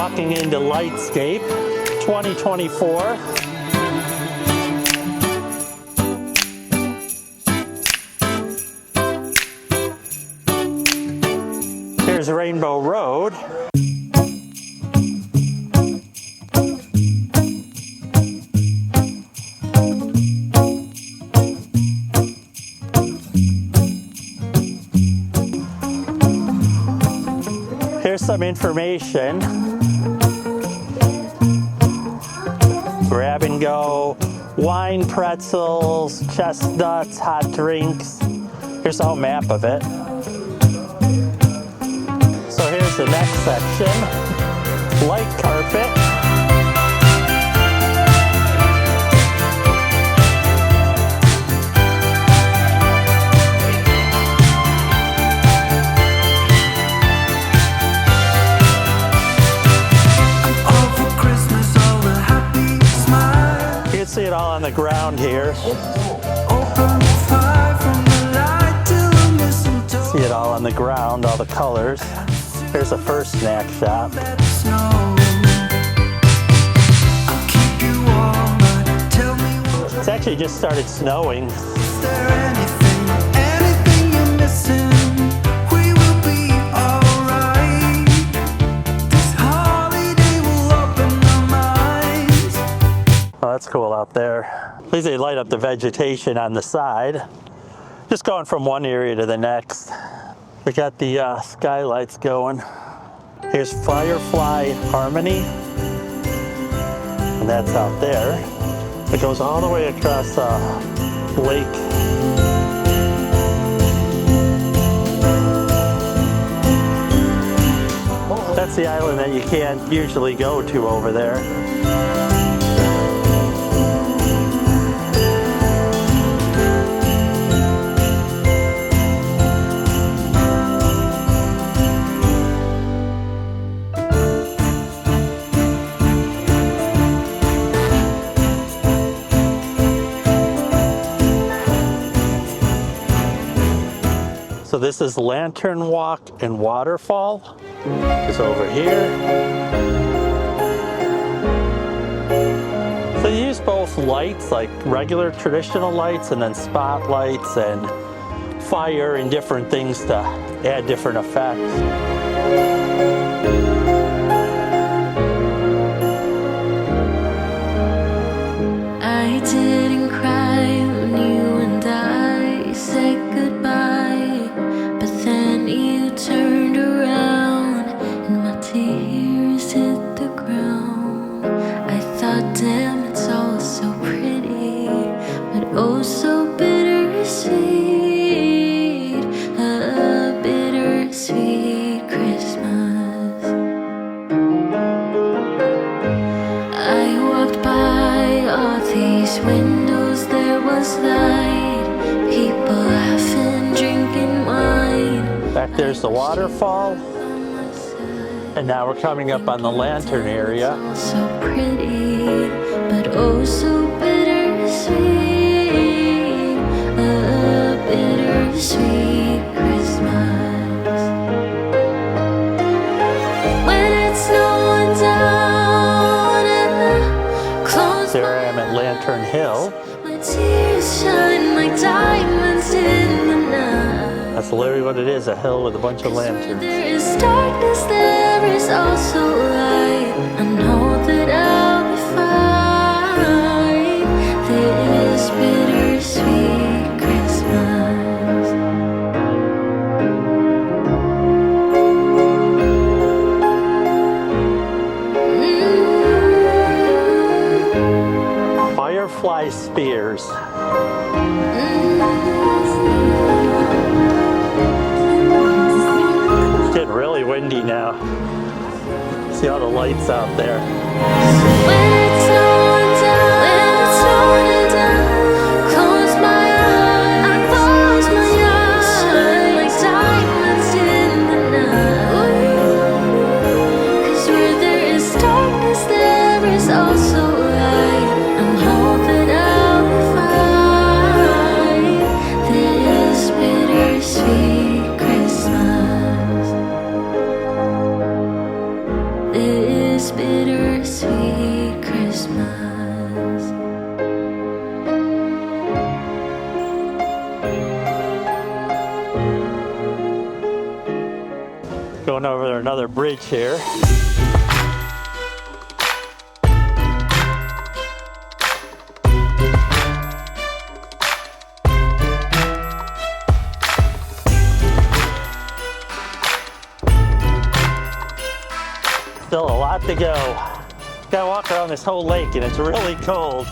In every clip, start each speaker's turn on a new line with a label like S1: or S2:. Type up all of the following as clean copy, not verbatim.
S1: Walking into Lightscape 2024. Here's Rainbow Road. Here's some information. Grab and go, wine, pretzels, chestnuts, hot drinks. Here's a whole map of it. So here's the next section, light carpet. You can see it all on the ground here. See it all on the ground, all the colors. Here's the first snack shop. It's actually just started snowing. Oh, that's cool out there. At least they light up the vegetation on the side. Just going from one area to the next. We got the skylights going. Here's Firefly Harmony, and that's out there. It goes all the way across the lake. That's the island that you can't usually go to over there. So this is Lantern Walk and Waterfall. It's over here. So you use both lights, like regular traditional lights, and then spotlights and fire and different things to add different effects.
S2: I didn't cry when you and I said goodbye, but then you turned around and my tears hit the ground. I thought, damn, it's all so pretty, but oh so bittersweet, a bittersweet Christmas. I walked by all these windows, there was light, people laughing, drinking wine.
S1: Back there's the waterfall, and now we're coming up on the lantern area.
S2: So pretty, but oh so bittersweet, a bittersweet Christmas. When it's snowing down and the clouds
S1: There I am at Lantern Hill.
S2: my tears shine like diamonds in the night.
S1: That's literally what it is, a hill with a bunch of lanterns.
S2: There is darkness, there is also light. I know that I'll be fine. This bittersweet Christmas.
S1: Firefly spears. It's getting really windy now. See all the lights out there.
S2: When it's snowing down, close my eyes, I close my eyes, shine like diamonds in the night. 'Cause where there is darkness, there is also light. I know that I'll be fine. This bittersweet Christmas. This
S1: Going over another bridge here. Still a lot to go. Gotta walk around this whole lake and it's really cold.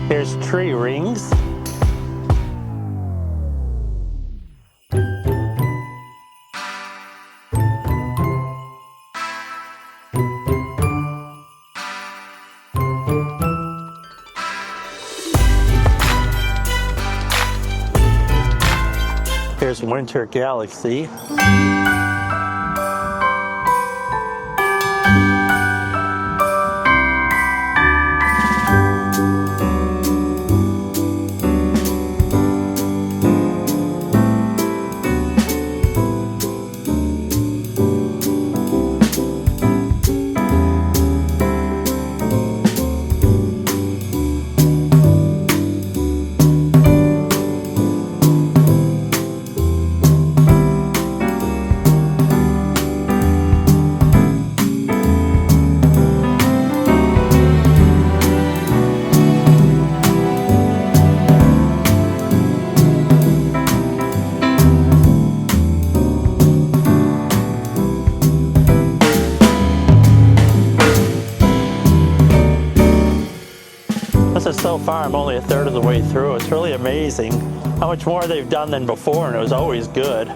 S1: Here's tree rings. Here's Winter Galaxy. So far, I'm only a third of the way through. It's really amazing how much more they've done than before, and it was always good.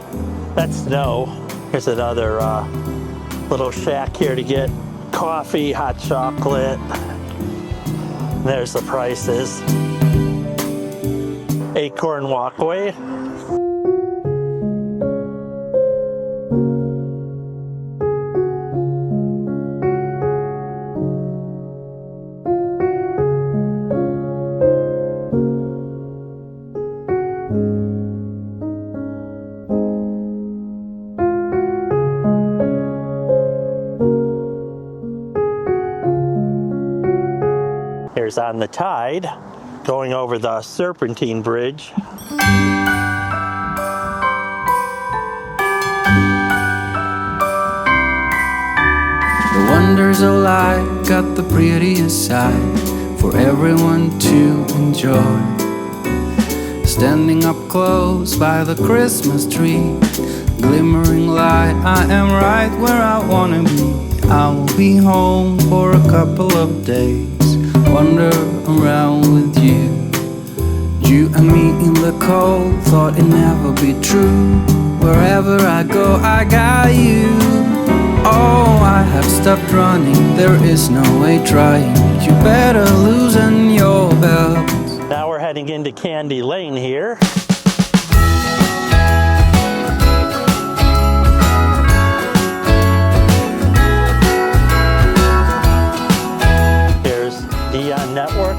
S1: That's snow. Here's another little shack here to get coffee, hot chocolate. There's the prices. Acorn walkway. Here's On the Tide, going over the Serpentine Bridge.
S3: The wonders of life got the prettiest side for everyone to enjoy. Standing up close by the Christmas tree, glimmering light, I am right where I wanna be. I will be home for a couple of days, wander around with you. You and me in the cold, thought it'd never be true. Wherever I go, I got you. Oh, I have stopped running, there is no way trying. You better loosen your belt.
S1: Now we're heading into Candy Lane here. Network.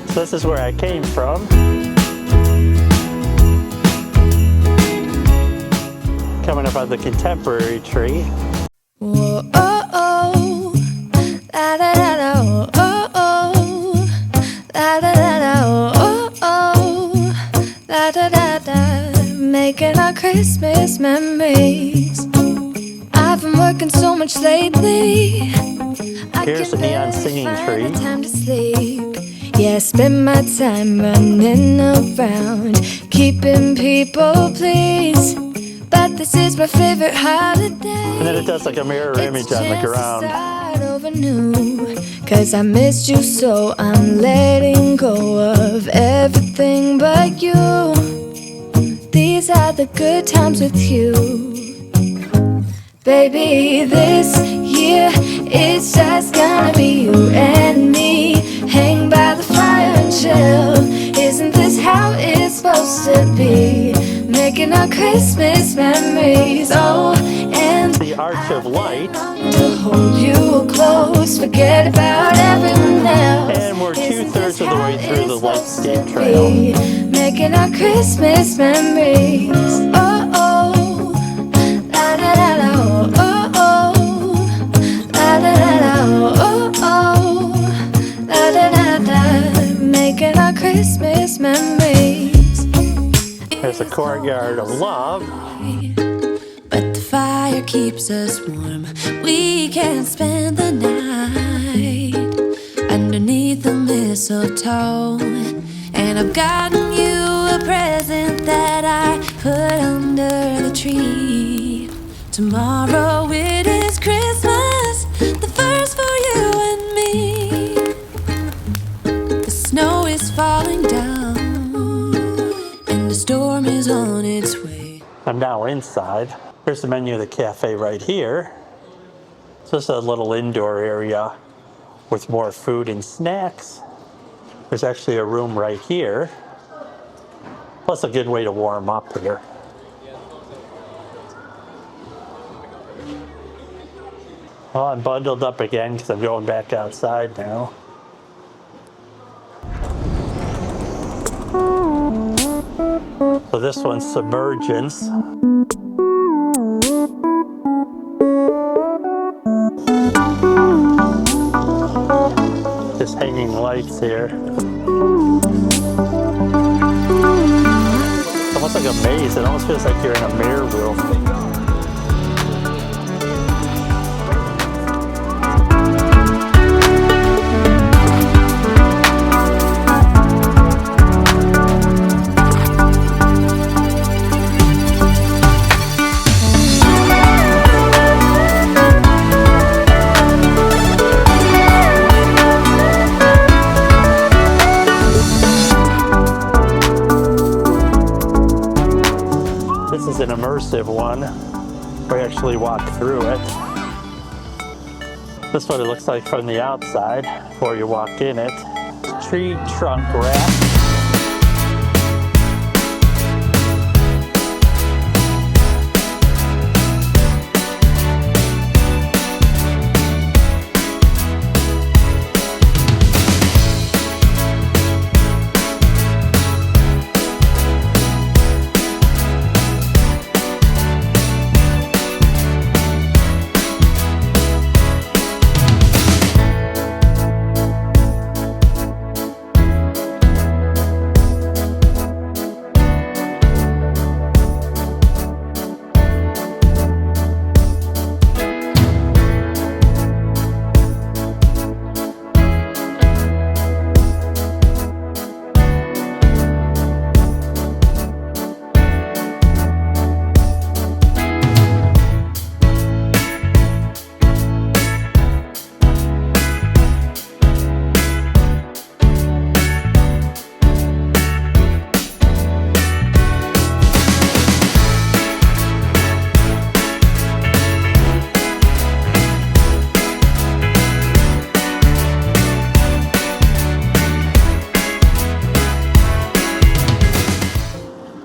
S1: So this is where I came from. Coming up on the Contemporary tree.
S2: Whoa, oh, oh. La da da da, oh, oh, oh. La da da da, oh, oh, oh. La da da da. Making our Christmas memories. I've been working so much lately.
S1: Here's the neon singing tree.
S2: Time to sleep. Yeah, I spend my time running around, keeping people pleased. But this is my favorite holiday.
S1: And then it does like a mirror image on the ground.
S2: Over new, 'cause I missed you, so I'm letting go of everything but you. These are the good times with you. Baby, this year it's just gonna be you and me. Hang by the fire and chill. Isn't this happy? making our Christmas memories. Oh, and
S1: the Arch of Light.
S2: to hold you close, forget about everyone else.
S1: And we're
S2: Isn't
S1: 2/3
S2: this
S1: of the way
S2: how
S1: through the
S2: it's supposed
S1: Lightscape
S2: to
S1: trail.
S2: be? Making our Christmas memories. Oh, oh, la la la la, oh, oh, la la la la, oh, oh, la la la la. Making our Christmas memories.
S1: There's a courtyard of love.
S2: But the fire keeps us warm. We can spend the night underneath the mistletoe. And I've gotten you a present that I put under the tree. Tomorrow it is Christmas, the first for you and me. The snow is falling down and the storm is on its way.
S1: I'm now inside. Here's the menu of the cafe right here. It's just a little indoor area with more food and snacks. There's actually a room right here. Plus a good way to warm up here. Well, I'm bundled up again because I'm going back outside now. So this one's Submergence. Just hanging lights here. It's almost like a maze. It almost feels like you're in a mirror room. This is an immersive one. We actually walk through it. This is what it looks like from the outside before you walk in it. Tree trunk wrap.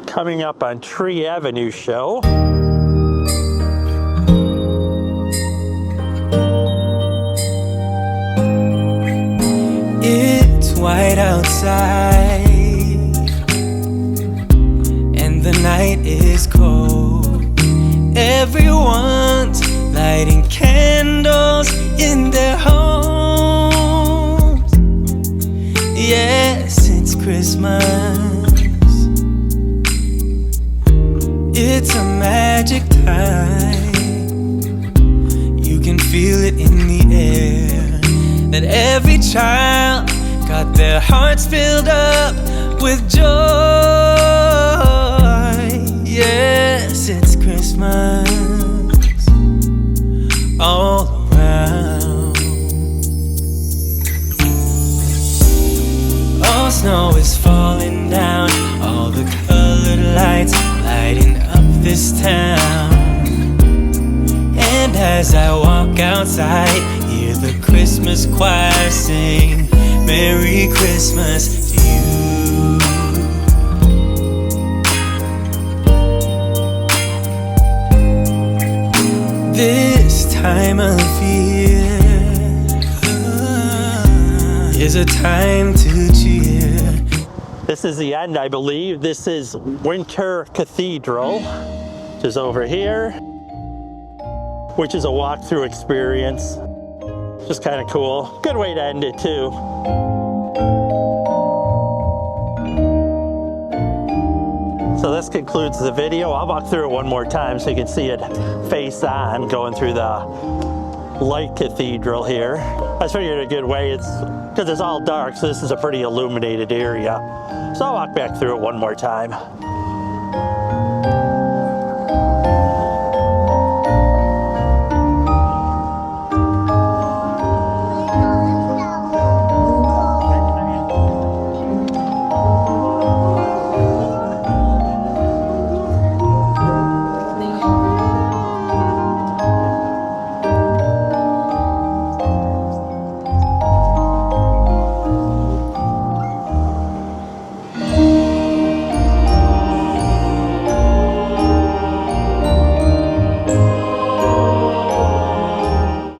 S1: Coming up on Tree Avenue show.
S4: It's white outside and the night is cold. Everyone's lighting candles in their homes. Yes, it's Christmas. It's a magic time. You can feel it in the air, that every child got their hearts filled up with joy. Yes, it's Christmas all around. All snow is falling down, all the colored lights lighting up this town. And as I walk outside, hear the Christmas choir sing Merry Christmas to you. 'tis a time to cheer.
S1: This is the end, I believe. This is Winter Cathedral, which is over here, which is a walkthrough experience. Just kind of cool. Good way to end it too. So this concludes the video. I'll walk through it one more time so you can see it face on going through the light cathedral here. I figured a good way, it's because it's all dark, so this is a pretty illuminated area. So I'll walk back through it one more time.